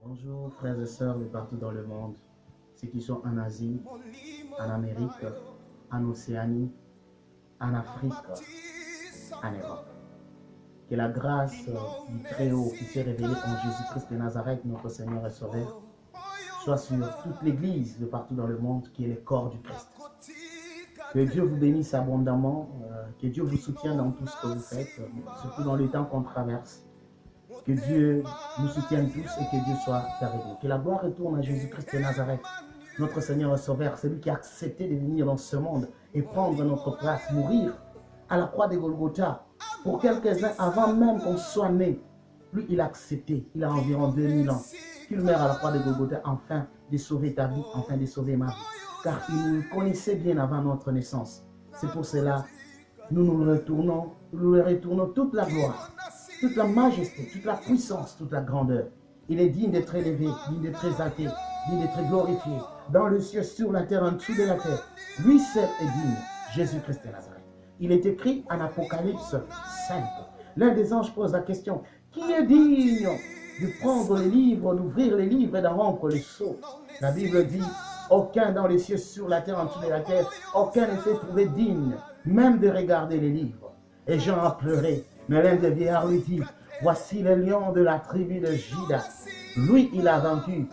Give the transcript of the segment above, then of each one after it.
Bonjour frères et sœurs de partout dans le monde, ceux qui sont en Asie, en Amérique, en Océanie, en Afrique, en Europe. Que la grâce du Très-Haut qui s'est révélée en Jésus-Christ de Nazareth, notre Seigneur et Sauveur, soit sur toute l'Église de partout dans le monde qui est le corps du Christ. Que Dieu vous bénisse abondamment, que Dieu vous soutienne dans tout ce que vous faites, surtout dans les temps qu'on traverse. Que Dieu nous soutienne tous et que Dieu soit avec nous. Que la gloire retourne à Jésus-Christ de Nazareth, notre Seigneur et Sauveur, celui qui a accepté de venir dans ce monde et prendre notre place, mourir à la croix de Golgotha pour quelques-uns avant même qu'on soit né. Lui, il a accepté, il a environ 2000 ans, qu'il meurt à la croix de Golgotha afin de sauver ta vie, afin de sauver ma vie. Car il nous connaissait bien avant notre naissance. C'est pour cela nous lui retournons toute la gloire, toute la majesté, toute la puissance, toute la grandeur. Il est digne d'être élevé, digne d'être exalté, digne d'être glorifié, dans le ciel, sur la terre, en dessous de la terre. Lui seul est digne, Jésus-Christ de Nazareth. Il est écrit en Apocalypse 5. L'un des anges pose la question, qui est digne de prendre les livres, d'ouvrir les livres et d'en rompre les sceaux? La Bible dit, aucun dans les cieux, sur la terre, en dessous de la terre, aucun ne s'est trouvé digne, même de regarder les livres. Et Jean a pleuré. Mais l'un des vieillards lui dit, voici le lion de la tribu de Juda. Lui, il a vaincu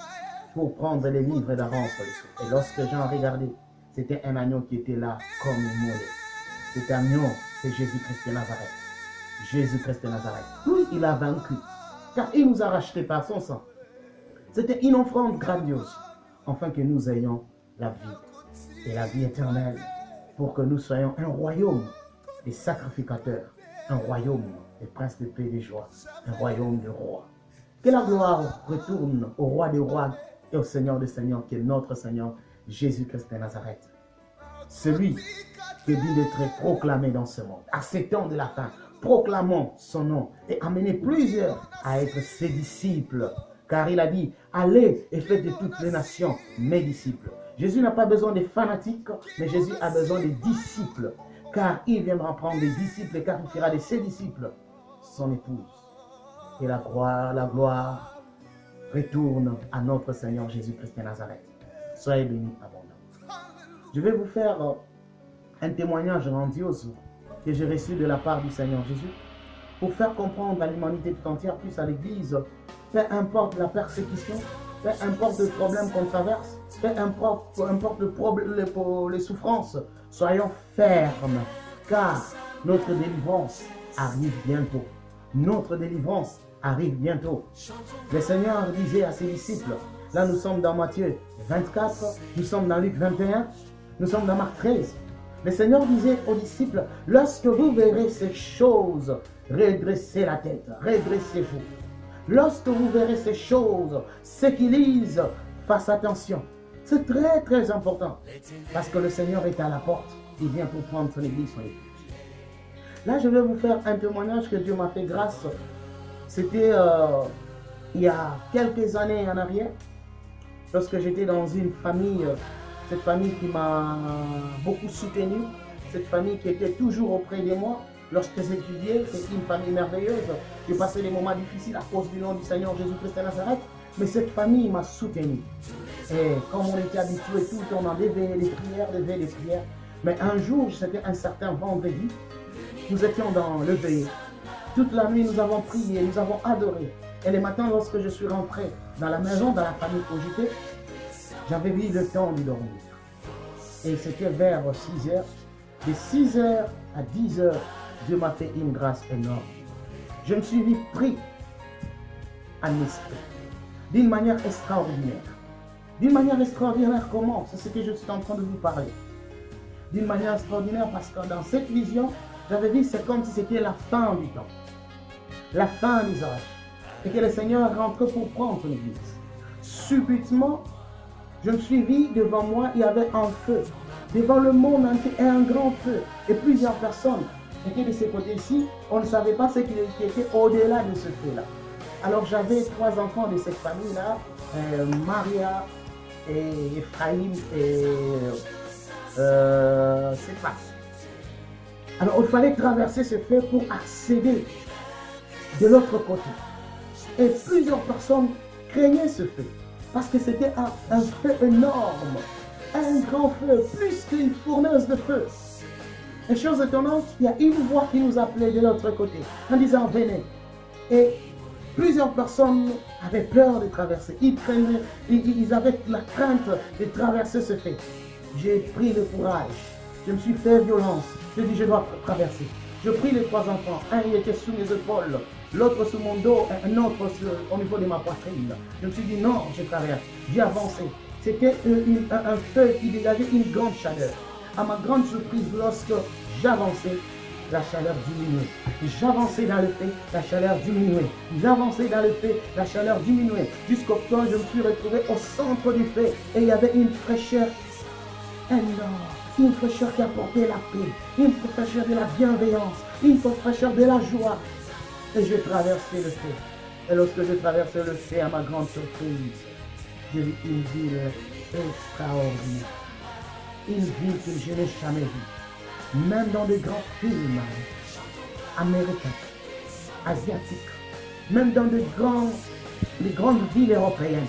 pour prendre les livres et d'en rompre les sceaux. Et lorsque Jean a regardé, c'était un agneau qui était là comme immolé. Cet agneau, c'est Jésus-Christ de Nazareth. Jésus-Christ de Nazareth. Lui, il a vaincu, car il nous a rachetés par son sang. C'était une offrande grandiose, afin que nous ayons la vie et la vie éternelle, pour que nous soyons un royaume des sacrificateurs, un royaume des princes de paix et de joie, un royaume de rois. Que la gloire retourne au roi des rois et au Seigneur des seigneurs, qui est notre Seigneur Jésus-Christ de Nazareth. Celui qui est dit d'être proclamé dans ce monde. À ces temps de la fin, proclamons son nom et amenez plusieurs à être ses disciples. Car il a dit, allez et faites de toutes les nations mes disciples. Jésus n'a pas besoin des fanatiques, mais Jésus a besoin des disciples. Car il viendra prendre des disciples, car il fera de ses disciples son épouse. Et la gloire retourne à notre Seigneur Jésus-Christ de Nazareth. Soyez bénis abondamment. Je vais vous faire un témoignage grandiose que j'ai reçu de la part du Seigneur Jésus pour faire comprendre à l'humanité tout entière, plus à l'Église, peu importe la persécution, peu importe le problème qu'on traverse, peu importe les souffrances, soyons fermes, car notre délivrance arrive bientôt. Notre délivrance arrive bientôt. Le Seigneur disait à ses disciples, là nous sommes dans Matthieu 24, nous sommes dans Luc 21, nous sommes dans Marc 13. Le Seigneur disait aux disciples, lorsque vous verrez ces choses, redressez la tête, redressez-vous. Lorsque vous verrez ces choses, ceux qui lisent, fassent attention. C'est très très important, parce que le Seigneur est à la porte, il vient pour prendre son église, son épouse. Là, je vais vous faire un témoignage que Dieu m'a fait grâce. C'était il y a quelques années en arrière, lorsque j'étais dans une famille, cette famille qui m'a beaucoup soutenu, cette famille qui était toujours auprès de moi. Lorsque j'étudiais, c'était une famille merveilleuse. J'ai passé des moments difficiles à cause du nom du Seigneur Jésus-Christ de Nazareth, mais cette famille m'a soutenu. Et comme on était habitué tout le temps, on avait des prières. Mais un jour, c'était un certain vendredi, nous étions dans le veillée. Toute la nuit, nous avons prié, nous avons adoré. Et le matin, lorsque je suis rentré dans la maison, dans la famille où j'étais, j'avais eu le temps de dormir. Et c'était vers 6 heures. De 6 heures à 10 heures, Dieu m'a fait une grâce énorme. Je me suis vu pris en esprit, d'une manière extraordinaire. D'une manière extraordinaire comment? C'est ce que je suis en train de vous parler. D'une manière extraordinaire parce que dans cette vision, j'avais vu c'est comme si c'était la fin du temps. La fin des âges. Et que le Seigneur rentre pour prendre son église. Subitement, je me suis vu devant moi, il y avait un feu. Devant le monde entier, un grand feu. Et plusieurs personnes étaient de ce côté-ci. On ne savait pas ce qui était au-delà de ce feu-là. Alors j'avais 3 enfants de cette famille-là. Maria, et Ephraïm et Céphas. Alors il fallait traverser ce feu pour accéder de l'autre côté. Et plusieurs personnes craignaient ce feu. Parce que c'était un feu énorme. Un grand feu, plus qu'une fournaise de feu. Et chose étonnante, il y a une voix qui nous appelait de l'autre côté, en disant venez. Et plusieurs personnes avaient peur de traverser. Ils avaient la crainte de traverser ce feu. J'ai pris le courage. Je me suis fait violence. Je dis je dois traverser. Je pris les 3 enfants. Un il était sous mes épaules, l'autre sous mon dos, un autre au niveau de ma poitrine. Je me suis dit non, je traverse. J'ai avancé. C'était un feu qui dégageait une grande chaleur. À ma grande surprise, lorsque j'avançais, la chaleur diminuait. J'avançais dans le feu, la chaleur diminuait. J'avançais dans le feu, la chaleur diminuait. Jusqu'au point où je me suis retrouvé au centre du feu et il y avait une fraîcheur énorme. Une fraîcheur qui apportait la paix, une fraîcheur de la bienveillance, une fraîcheur de la joie. Et j'ai traversé le feu. Et lorsque j'ai traversé le feu, à ma grande surprise, j'ai vu une ville extraordinaire. Une ville que je n'ai jamais vue. Même dans de grands films américains, asiatiques, même dans de grandes villes européennes,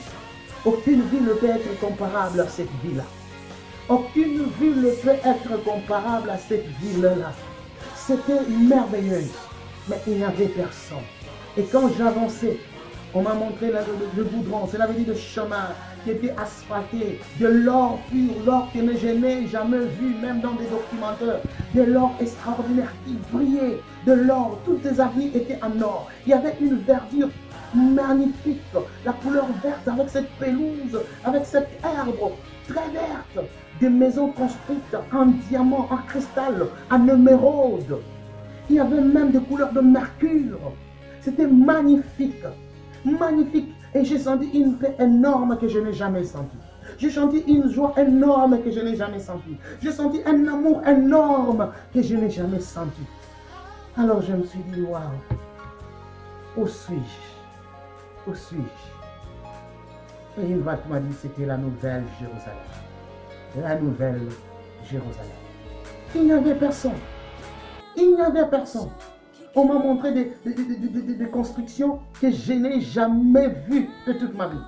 aucune ville ne peut être comparable à cette ville-là. Aucune ville ne peut être comparable à cette ville-là. C'était merveilleux, mais il n'y avait personne. Et quand j'avançais, on m'a montré le goudron, cela veut dire le chemin qui était asphalté, de l'or pur, l'or que je n'ai jamais vu, même dans des documentaires, de l'or extraordinaire qui brillait, de l'or, toutes les avenues étaient en or. Il y avait une verdure magnifique, la couleur verte avec cette pelouse, avec cette herbe très verte, des maisons construites en diamant, en cristal, en émeraude. Il y avait même des couleurs de mercure. C'était magnifique, magnifique. Et j'ai senti une paix énorme que je n'ai jamais sentie. J'ai senti une joie énorme que je n'ai jamais sentie. J'ai senti un amour énorme que je n'ai jamais senti. Alors je me suis dit, waouh, où suis-je? Où suis-je? Et une voix m'a dit, c'était la nouvelle Jérusalem. La nouvelle Jérusalem. Il n'y avait personne. Il n'y avait personne. On m'a montré des constructions que je n'ai jamais vues de toute ma vie.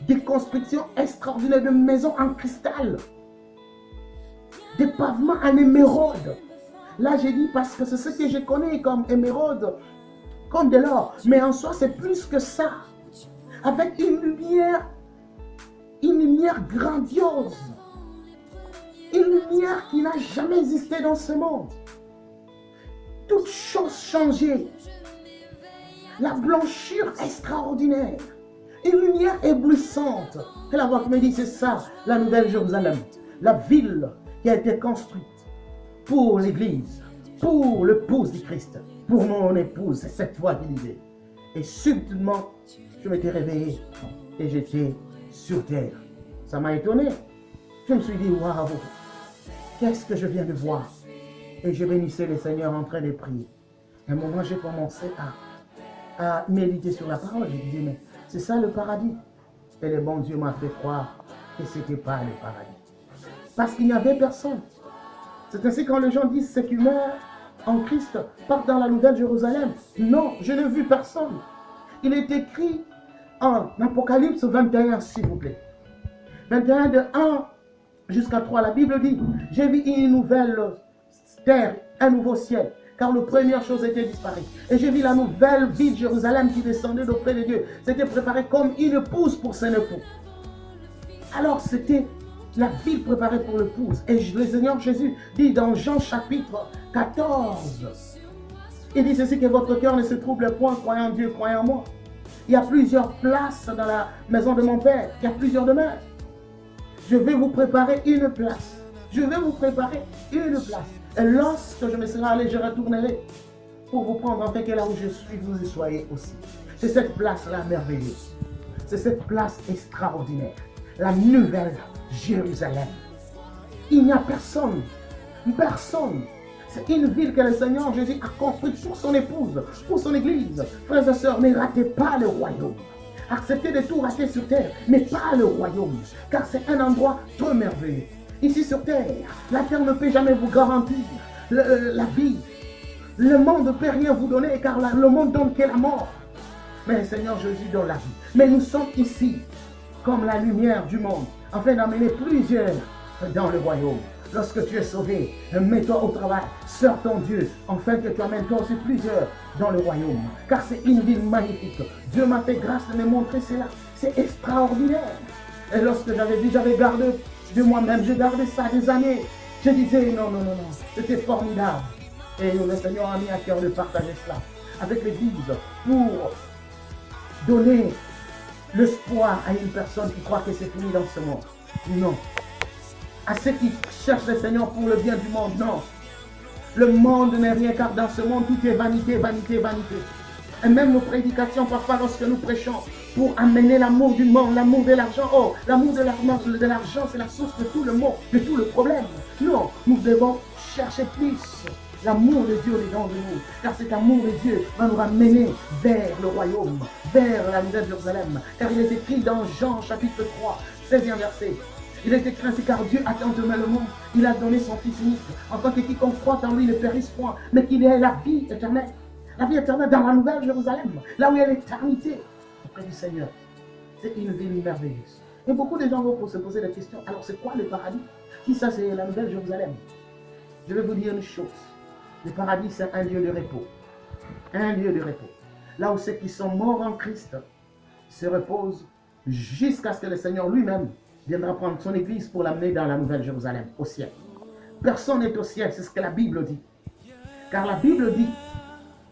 Des constructions extraordinaires de maisons en cristal. Des pavements en émeraude. Là, j'ai dit parce que c'est ce que je connais comme émeraude, comme de l'or. Mais en soi, c'est plus que ça. Avec une lumière grandiose. Une lumière qui n'a jamais existé dans ce monde. Toutes choses changées. La blanchir extraordinaire. Une lumière éblouissante. Et la voix qui me dit, c'est ça, la nouvelle Jérusalem. La ville qui a été construite pour l'église, pour l'épouse du Christ, pour mon épouse. C'est cette voix qui disait. Et subitement, je m'étais réveillé et j'étais sur terre. Ça m'a étonné. Je me suis dit, waouh, qu'est-ce que je viens de voir? Et je bénissais le Seigneur en train de prier. À un moment, j'ai commencé à méditer sur la parole. Je disais, mais c'est ça le paradis. Et le bon Dieu m'a fait croire que ce n'était pas le paradis. Parce qu'il n'y avait personne. C'est ainsi quand les gens disent ceux qui meurent en Christ partent dans la nouvelle Jérusalem. Non, je n'ai vu personne. Il est écrit en Apocalypse 21, s'il vous plaît. 21 de 1 jusqu'à 3, la Bible dit, j'ai vu une nouvelle terre, un nouveau ciel, car la première chose était disparue. Et j'ai vu la nouvelle ville Jérusalem qui descendait d'auprès de Dieu. C'était préparé comme une épouse pour son époux. Alors c'était la ville préparée pour l'épouse. Et le Seigneur Jésus dit dans Jean chapitre 14, il dit ceci, que votre cœur ne se trouble point, croyant en Dieu, croyant en moi. Il y a plusieurs places dans la maison de mon Père. Il y a plusieurs demeures. Je vais vous préparer une place. Je vais vous préparer une place. Et lorsque je me serai allé, je retournerai pour vous prendre afin que là où je suis, vous y soyez aussi. C'est cette place-là merveilleuse. C'est cette place extraordinaire. La nouvelle Jérusalem. Il n'y a personne. Personne. C'est une ville que le Seigneur Jésus a construite pour son épouse, pour son église. Frères et sœurs, ne ratez pas le royaume. Acceptez de tout rater sur terre, mais pas le royaume. Car c'est un endroit trop merveilleux. Ici sur terre, la terre ne peut jamais vous garantir la vie. Le monde ne peut rien vous donner car le monde donne que la mort. mais Seigneur Jésus donne la vie. Mais nous sommes ici comme la lumière du monde, afin d'amener plusieurs dans le royaume. Lorsque tu es sauvé, mets-toi au travail, sers ton Dieu, afin que tu amènes toi aussi plusieurs dans le royaume. Car c'est une vie magnifique. Dieu m'a fait grâce de me montrer cela. C'est extraordinaire. Et lorsque j'avais vu, j'avais gardé de moi-même, j'ai gardé ça des années. Je disais non, c'était formidable. Et le Seigneur a mis à cœur de partager cela avec l'Église pour donner l'espoir à une personne qui croit que c'est fini dans ce monde. Non. À ceux qui cherchent le Seigneur pour le bien du monde, non. Le monde n'est rien, car dans ce monde, tout est vanité, vanité, vanité. Et même nos prédications, parfois, lorsque nous prêchons pour amener l'amour du monde, l'amour de l'argent, oh, l'amour de l'argent, c'est la source de tout le monde, de tout le problème. Non, nous devons chercher plus l'amour de Dieu dedans de nous, car cet amour de Dieu va nous ramener vers le royaume, vers la nouvelle Jérusalem. Car il est écrit dans Jean chapitre 3, 16e verset. Il est écrit ainsi, car Dieu a tant aimé le monde, il a donné son Fils unique, afin que quiconque croit en lui ne périsse point, mais qu'il ait la vie éternelle. La vie éternelle dans la nouvelle Jérusalem, là où il y a l'éternité auprès du Seigneur. C'est une vie merveilleuse. Et beaucoup de gens vont se poser la question, alors c'est quoi le paradis? Si ça c'est la nouvelle Jérusalem, je vais vous dire une chose. Le paradis c'est un lieu de repos. Un lieu de repos. Là où ceux qui sont morts en Christ se reposent jusqu'à ce que le Seigneur lui-même viendra prendre son église pour l'amener dans la nouvelle Jérusalem, au ciel. Personne n'est au ciel, c'est ce que la Bible dit. Car la Bible dit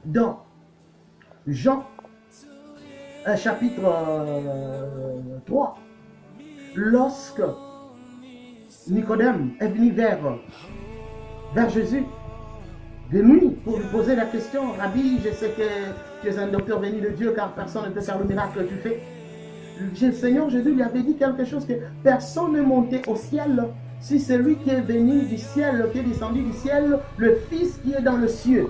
dans Jean chapitre 3, lorsque Nicodème est venu vers Jésus de nuit pour lui poser la question, Rabbi, je sais que tu es un docteur venu de Dieu car personne ne peut faire le miracle que tu fais. Le Seigneur Jésus lui avait dit quelque chose, que personne n'est monté au ciel si c'est lui qui est venu du ciel, qui est descendu du ciel, le Fils qui est dans le ciel.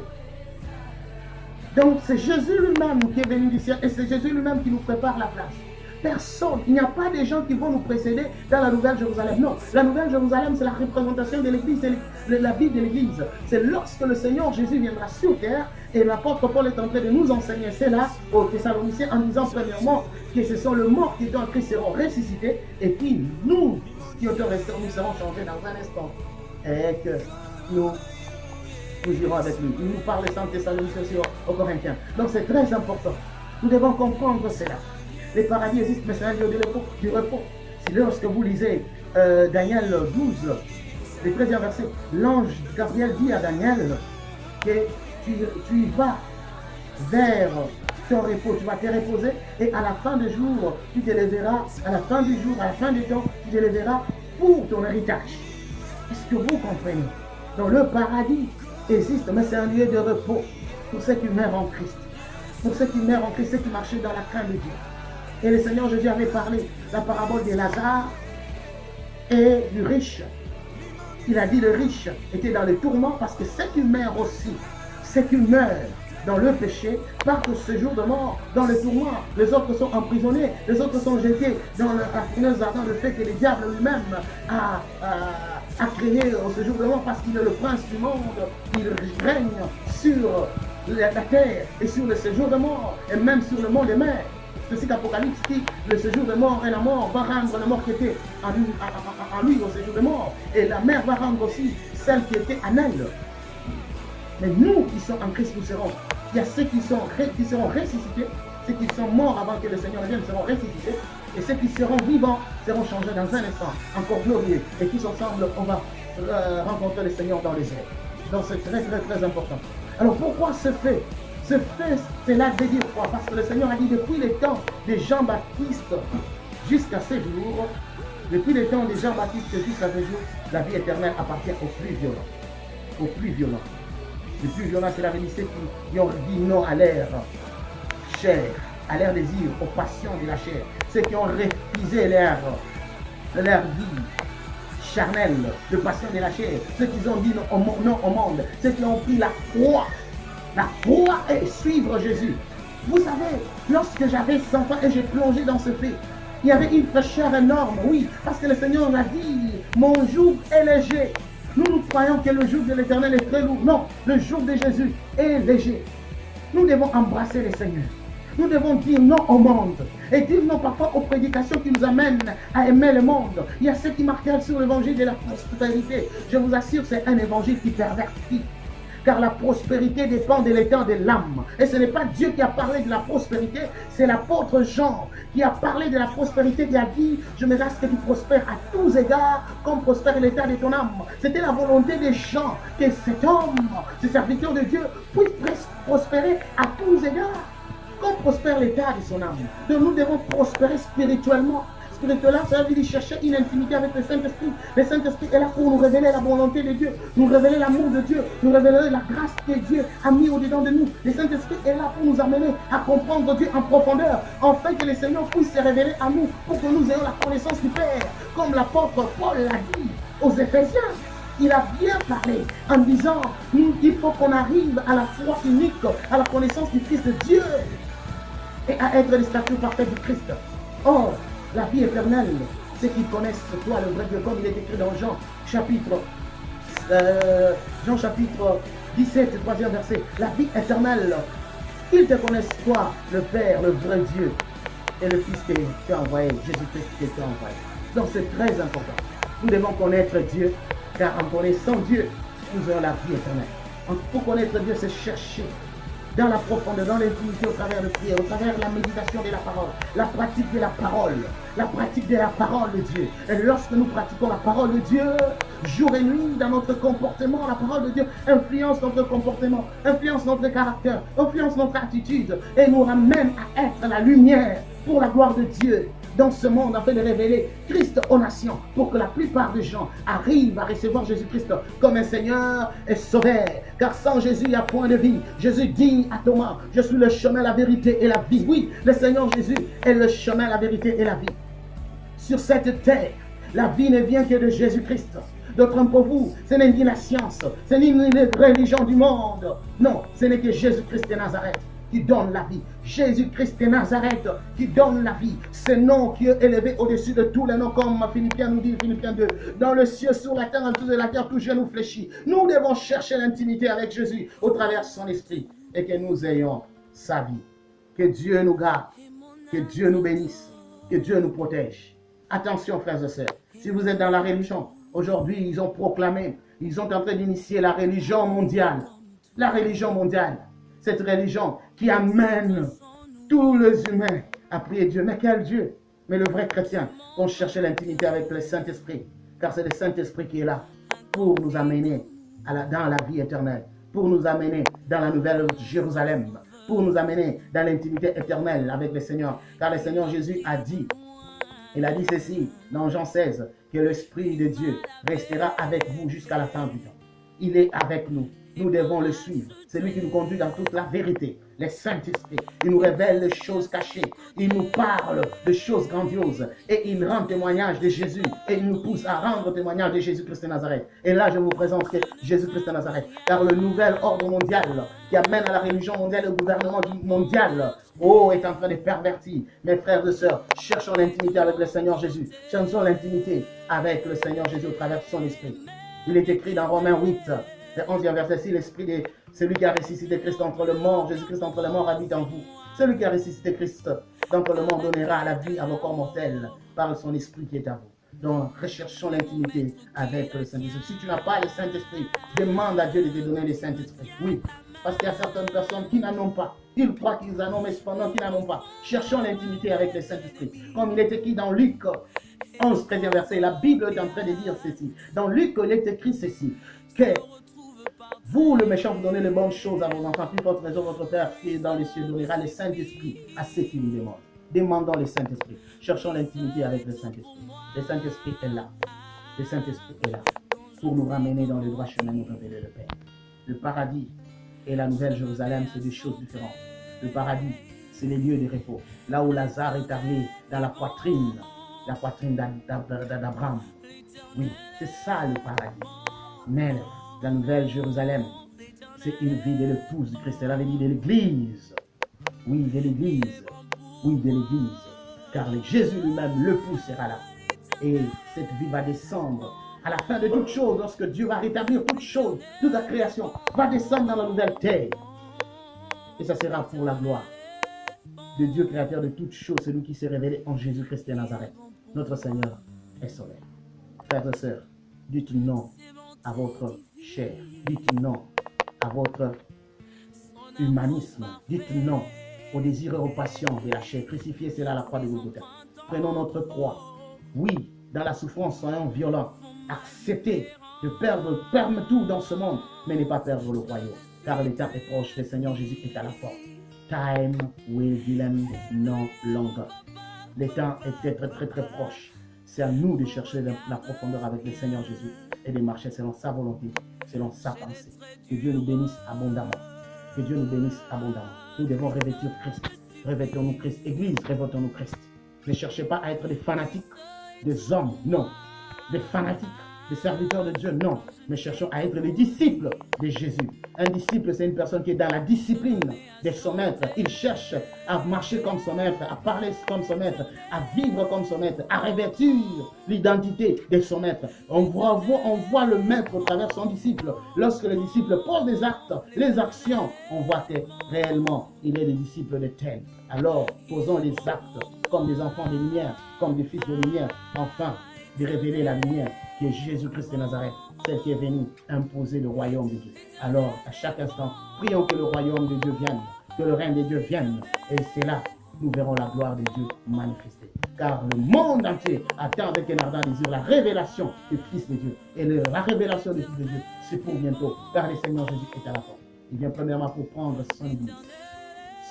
Donc c'est Jésus lui-même qui est venu du ciel et c'est Jésus lui-même qui nous prépare la place. Personne, il n'y a pas des gens qui vont nous précéder dans la nouvelle Jérusalem. Non, la nouvelle Jérusalem c'est la représentation de l'église, c'est la vie de l'église. C'est lorsque le Seigneur Jésus viendra sur terre et l'apôtre Paul est en train de nous enseigner cela aux Thessaloniciens en disant premièrement que ce sont les morts qui étaient en Christ seront ressuscités et puis nous qui étions restés, nous serons changés dans un instant et que nous irons avec lui. Il nous parle sans Thessaloniciens aux Corinthiens. Donc c'est très important. Nous devons comprendre cela. Les paradis existent, mais c'est un lieu du repos. C'est lorsque vous lisez Daniel 12, le 13e verset, l'ange Gabriel dit à Daniel que tu y vas vers ton repos, tu vas te reposer et à la fin du jour, tu te lèveras, à la fin du jour, à la fin du temps, tu te lèveras pour ton héritage. Est-ce que vous comprenez? Donc le paradis existe, mais c'est un lieu de repos pour ceux qui meurent en Christ. Pour ceux qui meurent en Christ, ceux qui marchaient dans la crainte de Dieu. Et le Seigneur Jésus avait parlé la parabole de Lazare et du riche. Il a dit le riche était dans le tourment parce que ceux qui meurent aussi, ceux qui meurent dans le péché, partent ce jour de mort dans le tourment. Les autres sont emprisonnés, les autres sont jetés dans la raffineuse ardent, le fait que le diable lui-même a créé ce jour de mort parce qu'il est le prince du monde. Il règne sur la terre et sur le séjour de mort et même sur le monde des mers. C'est ce qu'Apocalypse dit, le séjour de mort et la mort va rendre la mort qui était en lui au séjour de mort. Et la mer va rendre aussi celle qui était en elle. Mais nous qui sommes en Christ, nous serons. Il y a ceux qui seront ressuscités, ceux qui sont morts avant que le Seigneur vienne seront ressuscités. Et ceux qui seront vivants seront changés dans un instant, encore glorieux. Et tous ensemble, on va rencontrer le Seigneur dans les airs. Donc c'est très très très important. Alors pourquoi ce fait? Ce fait, c'est là de dire quoi? Parce que le Seigneur a dit depuis les temps de Jean-Baptiste jusqu'à ce jour, depuis les temps de Jean-Baptiste jusqu'à ce jour, la vie éternelle appartient aux plus violents. Aux plus violents. Les plus violents, c'est la vie de ceux qui ont dit non à l'air chair, à l'air désir, aux passions de la chair. Ceux qui ont refusé leur vie charnelle, de passion de la chair. Ceux qui ont dit non au monde. Ceux qui ont pris la croix et suivre Jésus. Vous savez, lorsque j'avais 100 ans et j'ai plongé dans ce fait, il y avait une fraîcheur énorme, oui, parce que le Seigneur a dit, mon joug est léger. Nous croyons que le joug de l'Éternel est très lourd. Non, le joug de Jésus est léger. Nous devons embrasser le Seigneur. Nous devons dire non au monde et dire non parfois aux prédications qui nous amènent à aimer le monde. Il y a ceux qui marquent sur l'évangile de la prospérité. Je vous assure, c'est un évangile qui pervertit. Car la prospérité dépend de l'état de l'âme. Et ce n'est pas Dieu qui a parlé de la prospérité, c'est l'apôtre Jean qui a parlé de la prospérité, qui a dit, je me reste que tu prospères à tous égards, comme prospère l'état de ton âme. C'était la volonté des gens que cet homme, ce serviteur de Dieu, puisse prospérer à tous égards, comme prospère l'état de son âme. Donc nous devons prospérer spirituellement. Spirituellement, ça veut dire chercher une intimité avec le Saint-Esprit. Le Saint-Esprit est là pour nous révéler la volonté de Dieu, nous révéler l'amour de Dieu, nous révéler la grâce que Dieu a mis au-dedans de nous. Le Saint-Esprit est là pour nous amener à comprendre Dieu en profondeur, afin que le Seigneur puisse se révéler à nous, pour que nous ayons la connaissance du Père, comme l'apôtre Paul l'a dit aux Éphésiens. Il a bien parlé en disant qu'il faut qu'on arrive à la foi unique, à la connaissance du Fils de Dieu et à être les statuts parfaits du Christ. Or, la vie éternelle, ceux qui connaissent toi, le vrai Dieu, comme il est écrit dans Jean chapitre 17, 3e verset. La vie éternelle, qu'ils te connaissent toi, le Père, le vrai Dieu, et le Fils que tu as envoyé, Jésus-Christ que tu as envoyé. Donc c'est très important. Nous devons connaître Dieu, car en connaissant Dieu, nous aurons la vie éternelle. Pour connaître Dieu, c'est chercher dans la profondeur, dans l'intimité, au travers de prière, au travers de la méditation de la parole, la pratique de la parole de Dieu. Et lorsque nous pratiquons la parole de Dieu, jour et nuit, dans notre comportement, la parole de Dieu influence notre comportement, influence notre caractère, influence notre attitude, et nous ramène à être la lumière pour la gloire de Dieu dans ce monde, afin de révéler Christ aux nations, pour que la plupart des gens arrivent à recevoir Jésus-Christ comme un Seigneur et Sauveur. Car sans Jésus, il n'y a point de vie. Jésus dit à Thomas, je suis le chemin, la vérité et la vie. Oui, le Seigneur Jésus est le chemin, la vérité et la vie. Sur cette terre, la vie ne vient que de Jésus-Christ. D'autres pour vous, ce n'est ni la science, ce n'est ni la religion du monde. Non, ce n'est que Jésus-Christ de Nazareth qui donne la vie. Jésus-Christ de Nazareth qui donne la vie. Ce nom qui est élevé au-dessus de tous les noms, comme Philippiens nous dit, Philippiens 2. Dans le ciel, sur la terre, en dessous de la terre, tout genou fléchit. Nous devons chercher l'intimité avec Jésus au travers de son esprit et que nous ayons sa vie. Que Dieu nous garde, que Dieu nous bénisse, que Dieu nous protège. Attention, frères et sœurs, si vous êtes dans la religion, aujourd'hui, ils ont proclamé, ils sont en train d'initier la religion mondiale. La religion mondiale. Cette religion qui amène tous les humains à prier Dieu. Mais quel Dieu? Mais le vrai chrétien, on cherche l'intimité avec le Saint-Esprit. Car c'est le Saint-Esprit qui est là pour nous amener dans la vie éternelle, pour nous amener dans la nouvelle Jérusalem, pour nous amener dans l'intimité éternelle avec le Seigneur. Car le Seigneur Jésus a dit, il a dit ceci dans Jean 16, que l'Esprit de Dieu restera avec vous jusqu'à la fin du temps. Il est avec nous. Nous devons le suivre. C'est lui qui nous conduit dans toute la vérité. Le Saint-Esprit, il nous révèle les choses cachées. Il nous parle de choses grandioses. Et il rend témoignage de Jésus. Et il nous pousse à rendre témoignage de Jésus-Christ de Nazareth. Et là, je vous présente Jésus-Christ de Nazareth. Car le nouvel ordre mondial qui amène à la religion mondiale et au gouvernement mondial, est en train de pervertir. Mes frères et sœurs, cherchons l'intimité avec le Seigneur Jésus. Cherchons l'intimité avec le Seigneur Jésus au travers de son esprit. Il est écrit dans Romains 8, le 11e verset, si l'esprit de celui qui a ressuscité Christ entre le mort, Jésus-Christ entre les morts habite en vous. Celui qui a ressuscité Christ d'entre le mort donnera la vie à vos corps mortels par son esprit qui est à vous. Donc, recherchons l'intimité avec le Saint-Esprit. Si tu n'as pas le Saint-Esprit, demande à Dieu de te donner le Saint-Esprit. Oui, parce qu'il y a certaines personnes qui n'en ont pas. Ils croient qu'ils en ont, mais cependant qu'ils n'en ont pas. Cherchons l'intimité avec le Saint-Esprit. Comme il est écrit dans Luc 11, 13e verset, la Bible est en train de dire ceci. Dans Luc, il est écrit ceci, que vous, le méchant, vous donnez les bonnes choses à vos enfants, puis votre raison, votre Père qui est dans les cieux donnera le Saint-Esprit à ceux qui lui demandent. Demandons le Saint-Esprit. Cherchons l'intimité avec le Saint-Esprit. Le Saint-Esprit est là. Le Saint-Esprit est là pour nous ramener dans le droit chemin, nous révéler le Père. Le paradis et la nouvelle Jérusalem, c'est des choses différentes. Le paradis, c'est les lieux de repos. Là où Lazare est arrivé dans la poitrine d'Abraham. Oui, c'est ça le paradis. Mais la nouvelle Jérusalem, c'est une vie de l'épouse du Christ. Elle avait dit de l'église. Oui, de l'église. Oui, de l'église. Car Jésus lui-même, l'époux, sera là. Et cette vie va descendre à la fin de toutes choses, lorsque Dieu va rétablir toutes choses, toute la création va descendre dans la nouvelle terre. Et ça sera pour la gloire de Dieu créateur de toutes choses, celui qui s'est révélé en Jésus-Christ de Nazareth. Notre Seigneur est sauvé. Frères et sœurs, dites non à votre chair, dites non à votre humanisme, dites non aux désirs et aux passions de la chair. Crucifiez cela à la croix de Golgotha. Prenons notre croix. Oui, dans la souffrance, soyons violents. Acceptez de perdre tout dans ce monde, mais ne pas perdre le royaume. Car l'état est proche, le Seigneur Jésus est à la porte. Time will delay no longer. Le temps est très proche. C'est à nous de chercher la profondeur avec le Seigneur Jésus et de marcher selon sa volonté, selon sa pensée. Que Dieu nous bénisse abondamment. Que Dieu nous bénisse abondamment. Nous devons revêtir Christ. Revêtons-nous Christ. Église, revêtons-nous Christ. Ne cherchez pas à être des fanatiques, des hommes, non. Des fanatiques, des serviteurs de Dieu, non. Mais cherchons à être les disciples de Jésus. Un disciple, c'est une personne qui est dans la discipline de son maître. Il cherche à marcher comme son maître, à parler comme son maître, à vivre comme son maître, à revêtir l'identité de son maître. On voit le maître au travers son disciple. Lorsque le disciple pose des actes, les actions, on voit que réellement, il est le disciple de tel. Alors, posons les actes comme des enfants de lumière, comme des fils de lumière, enfin, de révéler la lumière qui est Jésus-Christ de Nazareth, celle qui est venue imposer le royaume de Dieu. Alors, à chaque instant, prions que le royaume de Dieu vienne, que le règne de Dieu vienne, et c'est là nous verrons la gloire de Dieu manifestée. Car le monde entier attend avec un ardent désir la révélation du Fils de Dieu. Et la révélation du Fils de Dieu, c'est pour bientôt, car le Seigneur Jésus est à la porte. Il vient premièrement pour prendre son Église.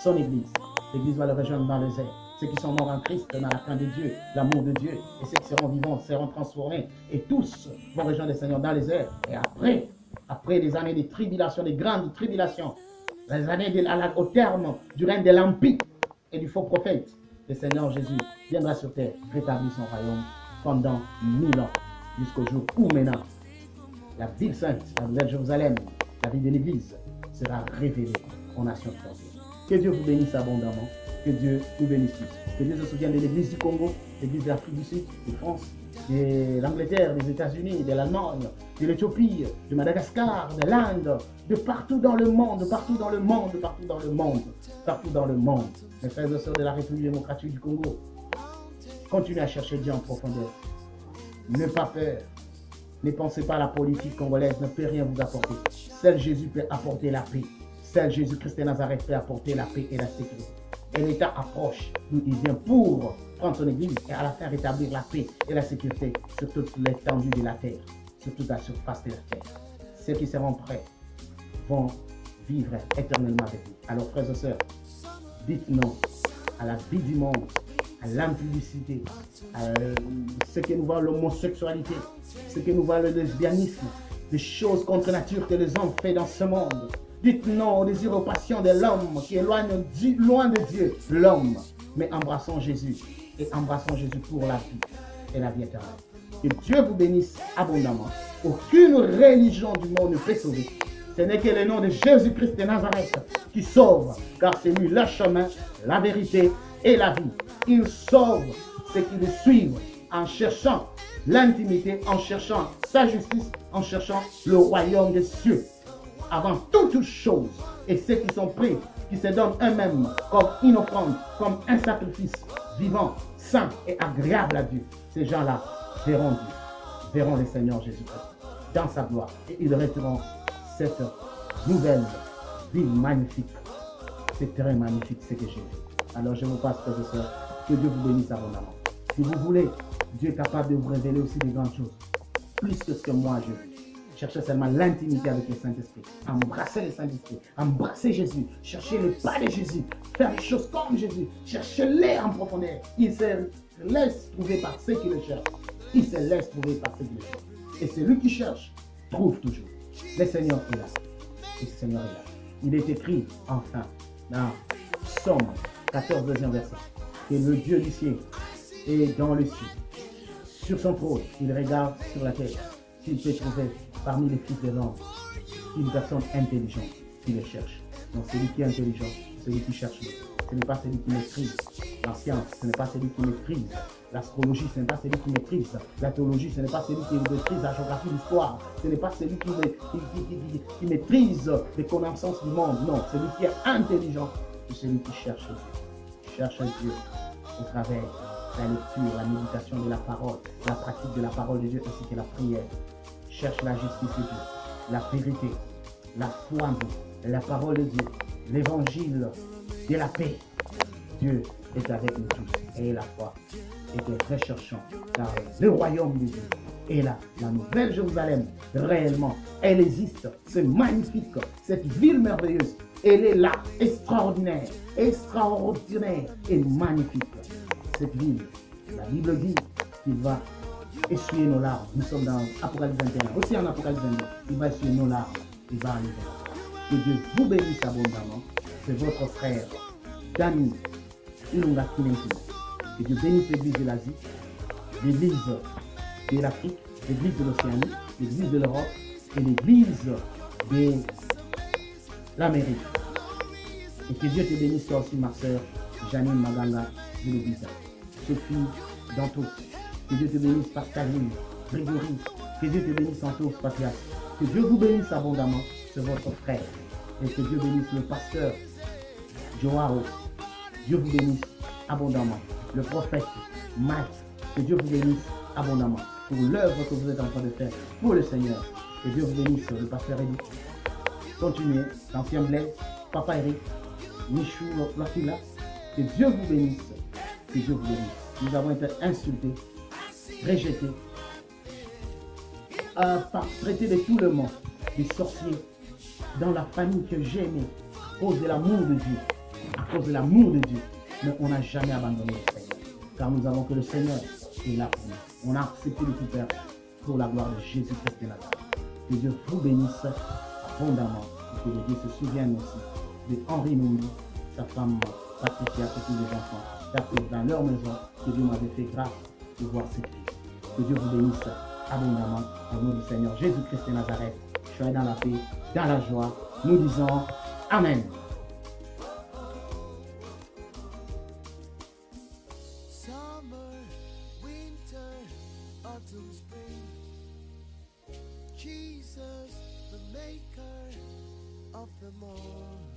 Son Église. L'Église va le rejoindre dans les airs. Ceux qui sont morts en Christ, dans la crainte de Dieu, l'amour de Dieu, et ceux qui seront vivants seront transformés, et tous vont rejoindre le Seigneur dans les airs. Et après les années de tribulation, des grandes tribulations, les années au terme du règne de l'Empire et du faux prophète, le Seigneur Jésus viendra sur terre, rétablir son royaume pendant 1000 ans, jusqu'au jour où maintenant la ville sainte, la nouvelle Jérusalem, la vie de l'Église sera révélée aux nations tout entières. Que Dieu vous bénisse abondamment. Que Dieu nous bénisse tous. Que Dieu se souvienne de l'Église du Congo, l'Église de l'Afrique du Sud, de France, de l'Angleterre, des États-Unis, de l'Allemagne, de l'Éthiopie, de Madagascar, de l'Inde, de partout dans le monde, partout dans le monde, partout dans le monde, partout dans le monde. Mes frères et sœurs de la République démocratique du Congo, continuez à chercher Dieu en profondeur. N'ayez pas peur. Ne pensez pas à la politique congolaise, ne peut rien vous apporter. Seul Jésus peut apporter la paix. Seul Jésus-Christ de Nazareth peut apporter la paix et la sécurité. Et l'État approche, il vient pour prendre son Église et à la fin rétablir la paix et la sécurité sur toute l'étendue de la terre, sur toute la surface de la terre. Ceux qui seront prêts vont vivre éternellement avec nous. Alors frères et sœurs, dites non à la vie du monde, à l'impudicité, à ce que nous voit l'homosexualité, ce que nous voit le lesbianisme, les choses contre nature que les hommes font dans ce monde. Dites non aux désirs, aux passions de l'homme qui éloigne loin de Dieu l'homme. Mais embrassons Jésus et embrassons Jésus pour la vie et la vie éternelle. Que Dieu vous bénisse abondamment. Aucune religion du monde ne peut sauver. Ce n'est que le nom de Jésus-Christ de Nazareth qui sauve, car c'est lui le chemin, la vérité et la vie. Il sauve ceux qui le suivent en cherchant l'intimité, en cherchant sa justice, en cherchant le royaume des cieux. Avant toutes choses, et ceux qui sont prêts, qui se donnent eux-mêmes comme une offrande, comme un sacrifice vivant, saint et agréable à Dieu, ces gens-là verront Dieu, verront le Seigneur Jésus-Christ dans sa gloire, et ils retireront cette nouvelle vie magnifique. C'est très magnifique ce que j'ai vu. Alors je vous passe, frères et sœurs, que Dieu vous bénisse abondamment. Si vous voulez, Dieu est capable de vous révéler aussi des grandes choses, plus que ce que moi je vis. Cherchez seulement l'intimité avec le Saint-Esprit. Embrassez le Saint-Esprit. Embrassez Jésus. Cherchez le pas de Jésus. Faire les choses comme Jésus. Cherchez-les en profondeur. Il se laisse trouver par ceux qui le cherchent. Il se laisse trouver par ceux qui le cherchent. Et celui qui cherche, trouve toujours. Le Seigneur est là. Le Seigneur est là. Il est écrit, enfin, dans Psaume 14, deuxième verset, que le Dieu du ciel est dans le ciel. Sur son trône, il regarde sur la terre. S'il peut trouver parmi les fils de l'homme une personne intelligente qui le cherche. Donc celui qui est intelligent, celui qui cherche. Ce n'est pas celui qui maîtrise la science, ce n'est pas celui qui maîtrise l'astrologie, ce n'est pas celui qui maîtrise la théologie, ce n'est pas celui qui maîtrise la géographie, l'histoire, ce n'est pas celui qui maîtrise les connaissances du monde. Non, celui qui est intelligent, c'est celui qui cherche Dieu. cherche Dieu au travers de la lecture, la méditation de la parole, la pratique de la parole de Dieu ainsi que la prière. Cherche la justice de Dieu, la vérité, la foi en Dieu, la parole de Dieu, l'évangile de la paix. Dieu est avec nous tous et la foi est très cherchant car le royaume de Dieu est là. La nouvelle Jérusalem, réellement, elle existe. C'est magnifique. Cette ville merveilleuse, elle est là, extraordinaire, extraordinaire et magnifique. Cette ville, la Bible dit qu'il va essuyer nos larmes. Nous sommes dans Apocalypse 21. Aussi en Apocalypse 22, il va essuyer nos larmes. Il va arriver. Que Dieu vous bénisse abondamment. C'est votre frère, Dani Ilunga Kinenti. Que Dieu bénisse l'église de l'Asie, l'église de l'Afrique, l'église de l'Océanie, l'église de l'Europe et l'église de l'Amérique. Et que Dieu te bénisse toi aussi, ma soeur, Janine Maganga de l'église. Sophie Danto. Que Dieu te bénisse, Pascaline, Grégory. Que Dieu te bénisse, Santos, Patrias. Que Dieu vous bénisse abondamment, c'est votre frère. Et que Dieu bénisse le pasteur Joao. Dieu vous bénisse abondamment. Le prophète Matt. Que Dieu vous bénisse abondamment pour l'œuvre que vous êtes en train de faire pour le Seigneur. Que Dieu vous bénisse, le pasteur Eddie. Continuez, l'ancien Blaise, Papa Eric, Michou, Lafila. Que Dieu vous bénisse. Que Dieu vous bénisse. Nous avons été insultés, rejetés, traités de tout le monde, des sorciers, dans la famille que j'aimais, à cause de l'amour de Dieu. À cause de l'amour de Dieu. Mais on n'a jamais abandonné le Seigneur. Car nous avons que le Seigneur est là pour nous. On a accepté de tout faire pour la gloire de Jésus-Christ de Nazareth. Que Dieu vous bénisse abondamment. Et que Dieu se souvienne aussi de Henri Numbi, sa femme Patricia et tous les enfants. Car c'est dans leur maison que Dieu m'avait fait grâce de voir cette vie. Que Dieu vous bénisse abondamment au nom du Seigneur Jésus-Christ de Nazareth. Soyez dans la paix, dans la joie. Nous disons Amen. Jesus, the maker of them all.